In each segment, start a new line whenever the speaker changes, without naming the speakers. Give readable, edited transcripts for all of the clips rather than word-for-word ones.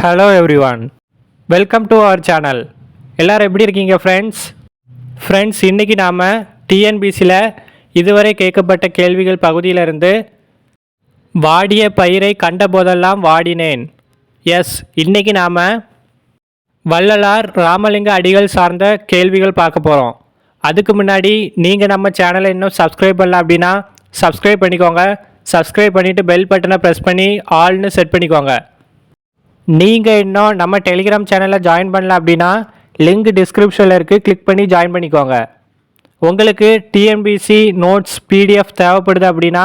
Hello everyone, welcome to our channel. எல்லோரும் எப்படி இருக்கீங்க ஃப்ரெண்ட்ஸ்? இன்றைக்கி நாம் டிஎன்பிசியில் இதுவரை கேட்கப்பட்ட கேள்விகள் பகுதியிலிருந்து வாடிய பயிரை கண்ட போதெல்லாம் வாடினேன். இன்றைக்கி நாம் வள்ளலார் ராமலிங்க அடிகள் சார்ந்த கேள்விகள் பார்க்க போகிறோம். அதுக்கு முன்னாடி நீங்கள் நம்ம சேனலை இன்னும் சப்ஸ்கிரைப் பண்ணல அப்படின்னா சப்ஸ்கிரைப் பண்ணிக்கோங்க. சப்ஸ்கிரைப் பண்ணிவிட்டு பெல் பட்டனை ப்ரெஸ் பண்ணி ஆல்னு செட் பண்ணிக்கோங்க. நீங்கள் இன்னும் நம்ம டெலிகிராம் சேனலில் ஜாயின் பண்ணல அப்படின்னா லிங்க் டிஸ்கிரிப்ஷனில் இருக்குது, கிளிக் பண்ணி ஜாயின் பண்ணிக்கோங்க. உங்களுக்கு டிஎன்பிசி நோட்ஸ் பிடிஎஃப் தேவைப்படுது அப்படின்னா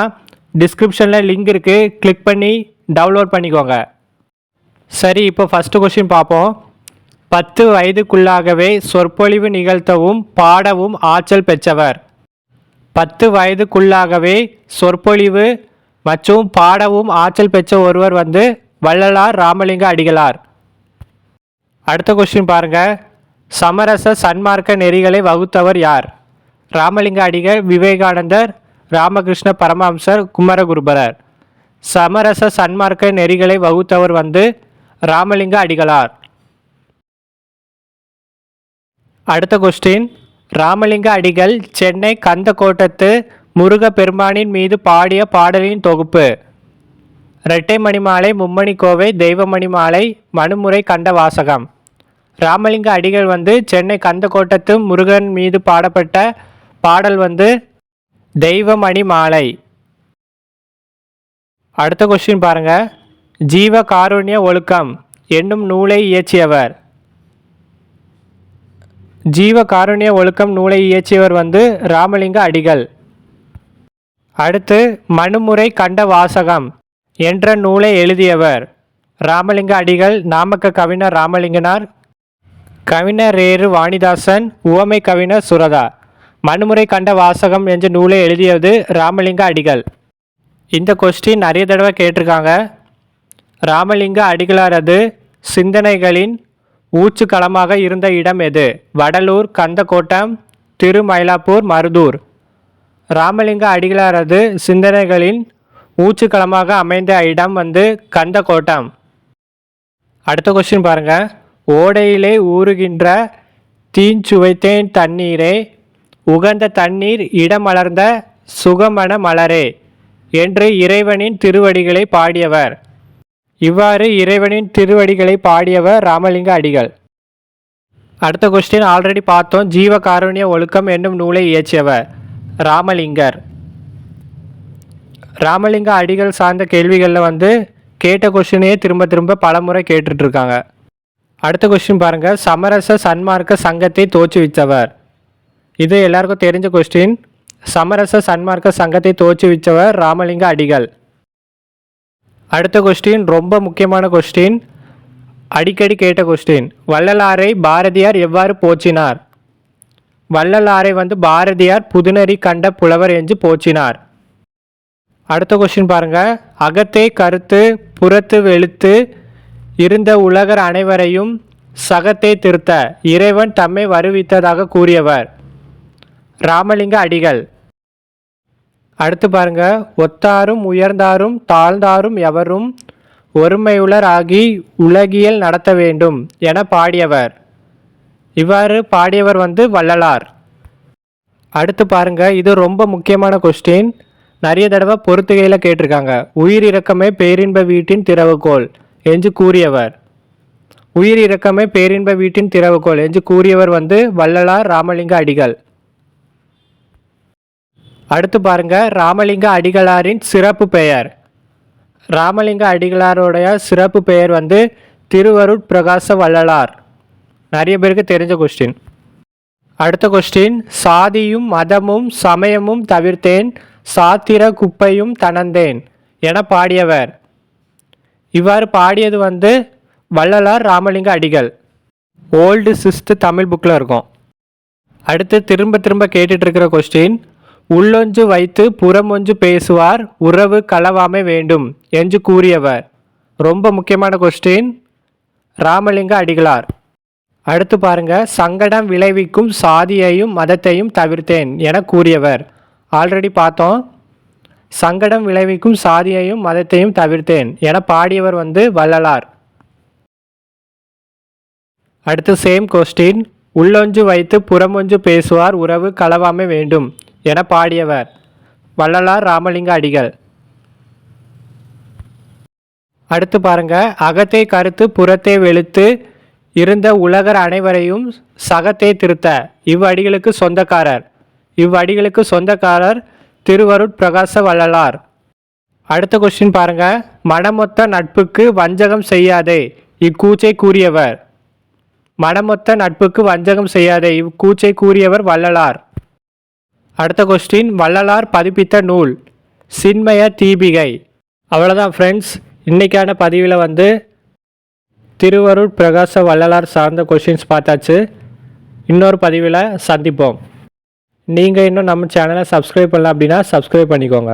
டிஸ்கிரிப்ஷனில் லிங்க் இருக்குது, கிளிக் பண்ணி டவுன்லோட் பண்ணிக்கோங்க. சரி, இப்போ ஃபஸ்ட்டு கொஸ்டின் பார்ப்போம். 10 வயதுக்குள்ளாகவே சொற்பொழிவு நிகழ்த்தவும் பாடவும் ஆற்றல் பெற்றவர். 10 வயதுக்குள்ளாகவே சொற்பொழிவு மற்றும் பாடவும் ஆற்றல் பெற்ற ஒருவர் வள்ளலார் ராமலிங்க அடிகளார். அடுத்த கொஸ்டின் பாருங்க. சமரச சன்மார்க்க நெறிகளை வகுத்தவர் யார்? ராமலிங்க அடிகள், விவேகானந்தர், ராமகிருஷ்ண பரமஹம்சர், குமரகுருபரர். சமரச சன்மார்க்க நெறிகளை வகுத்தவர் ராமலிங்க அடிகளார். அடுத்த கொஸ்டின். ராமலிங்க அடிகள் சென்னை கந்தக்கோட்டத்து முருக பெருமானின் மீது பாடிய பாடலின் தொகுப்பு. இரட்டை மணிமாலை, மும்மணி கோவை, தெய்வமணி மாலை, மனுமுறை கண்ட வாசகம். ராமலிங்க அடிகள் சென்னை கந்தக்கோட்டத்து முருகன் மீது பாடப்பட்ட பாடல் தெய்வமணி மாலை. அடுத்த கொஸ்டின் பாருங்க. ஜீவ காருண்ய ஒழுக்கம் என்னும் நூலை இயற்றியவர். ஜீவ காருண்ய ஒழுக்கம் நூலை இயற்றியவர் ராமலிங்க அடிகள். அடுத்து மனுமுறை கண்ட வாசகம் என்ற நூலை எழுதியவர் ராமலிங்க அடிகள், நாமக்க கவிஞர் ராமலிங்கனார், கவிஞர் ரேரு வாணிதாசன், உவமை கவிஞர் சுரதா. மனுமுறை கண்ட வாசகம் என்ற நூலை எழுதியது ராமலிங்க அடிகள். இந்த கொஸ்டின் நிறைய தடவை கேட்டிருக்காங்க. ராமலிங்க அடிகளாரது சிந்தனைகளின் ஊச்சுக்களமாக இருந்த இடம் எது? வடலூர், கந்தக்கோட்டம், திருமயிலாப்பூர், மருதூர். ராமலிங்க அடிகளாரது சிந்தனைகளின் ஊச்சுக்களமாக அமைந்த இடம் கந்தக்கோட்டம். அடுத்த கொஸ்டின் பாருங்க. ஓடையிலே ஊறுகின்ற தீஞ்சுவைத்தேன் தண்ணீரே, உகந்த தண்ணீர் இடமலர்ந்த சுகமண மலரே என்று இறைவனின் திருவடிகளை பாடியவர். இவ்வாறு இறைவனின் திருவடிகளை பாடியவர் ராமலிங்க அடிகள். அடுத்த கொஸ்டின் ஆல்ரெடி பார்த்தோம். ஜீவ காருண்ய ஒழுக்கம் என்னும் நூலை இயற்றியவர் ராமலிங்கர். ராமலிங்க அடிகள் சார்ந்த கேள்விகளில் கேட்ட கொஸ்டினையே திரும்ப திரும்ப பலமுறை கேட்டுட்ருக்காங்க. அடுத்த கொஸ்டின் பாருங்கள். சமரச சன்மார்க்க சங்கத்தை தோற்றுவித்தவர். இது எல்லாருக்கும் தெரிஞ்ச கொஸ்டின். சமரச சன்மார்க்க சங்கத்தை தோற்றுவித்தவர் ராமலிங்க அடிகள். அடுத்த கொஸ்டின் ரொம்ப முக்கியமான கொஸ்டின், அடிக்கடி கேட்ட கொஸ்டின். வள்ளலாரை பாரதியார் எவ்வாறு போற்றினார்? வள்ளலாரை பாரதியார் புதுநெறி கண்ட புலவர் என்று போற்றினார். அடுத்த கொஸ்டின் பாருங்க. அகத்தே கருத்து புறத்து வெளுத்து இருந்த உலகர் அனைவரையும் சகத்தை திருத்த இறைவன் தம்மை வருவித்ததாக கூறியவர் ராமலிங்க அடிகள். அடுத்து பாருங்க. ஒத்தாரும் உயர்ந்தாரும் தாழ்ந்தாரும் எவரும் ஒருமையுளர் ஆகி உலகியல் நடத்த வேண்டும் என பாடியவர். இவ்வாறு பாடியவர் வள்ளலார். அடுத்து பாருங்க. இது ரொம்ப முக்கியமான கொஸ்டின். நிறைய தடவை பொறுத்துகையில் கேட்டிருக்காங்க. உயிர் இரக்கமே பேரின்ப வீட்டின் திறவுகோல் என்று கூறியவர். உயிர் இரக்கமே பேரின்ப வீட்டின் திறவுகோல் என்று கூறியவர் வள்ளலார் ராமலிங்க அடிகள். அடுத்து பாருங்க. ராமலிங்க அடிகளாரின் சிறப்பு பெயர். ராமலிங்க அடிகளாருடைய சிறப்பு பெயர் திருவருட் பிரகாச வள்ளலார். நிறைய பேருக்கு தெரிஞ்ச கொஸ்டின். அடுத்த கொஸ்டின். சாதியும் மதமும் சமயமும் தவிர்த்தேன், சாத்திர குப்பையும் தனந்தேன் என பாடியவர். இவ்வாறு பாடியது வள்ளலார் ராமலிங்க அடிகள். ஓல்டு 6th தமிழ் புக்கில் இருக்கும். அடுத்து திரும்ப திரும்ப கேட்டுட்டு இருக்கிற கொஸ்டின். உள்ளொன்று வைத்து புறமொன்று பேசுவார், உறவு களவாமை வேண்டும் என்று கூறியவர். ரொம்ப முக்கியமான கொஸ்டின், ராமலிங்க அடிகளார். அடுத்து பாருங்க. சங்கடம் விளைவிக்கும் சாதியையும் மதத்தையும் தவிர்த்தேன் என கூறியவர். ஆல்ரெடி பார்த்தோம். சங்கடம் விளைவிக்கும் சாதியையும் மதத்தையும் தவிர்த்தேன் என பாடியவர் வள்ளலார். அடுத்து சேம் கொஸ்டின். உள்ளொன்று வைத்து புறமொன்று பேசுவார் உறவு களவாமை வேண்டும் என பாடியவர் வள்ளலார் ராமலிங்க அடிகள். அடுத்து பாருங்க, அகத்தை கருத்து புறத்தை வெளுத்து இருந்த உலகர் அனைவரையும் சகத்தை திருத்த இவ்வடிகளுக்கு சொந்தக்காரர் திருவருட்பிரகாச வள்ளலார். அடுத்த கொஸ்டின் பாருங்க, மனமொத்த நட்புக்கு வஞ்சகம் செய்யாதே இக்கூச்சை கூறியவர் வள்ளலார். அடுத்த கொஸ்டின், வள்ளலார் பதிப்பித்த நூல் சின்மய தீபிகை. அவ்வளோதான் ஃப்ரெண்ட்ஸ், இன்றைக்கான பதிவில் திருவருட்பிரகாச வள்ளலார் சார்ந்த கொஸ்டின்ஸ் பார்த்தாச்சு. இன்னொரு பதிவில் சந்திப்போம். நீங்கள் இன்னும் நம்ம சேனலை சப்ஸ்கிரைப் பண்ணல அப்படின்னா சப்ஸ்கிரைப் பண்ணிக்கோங்க.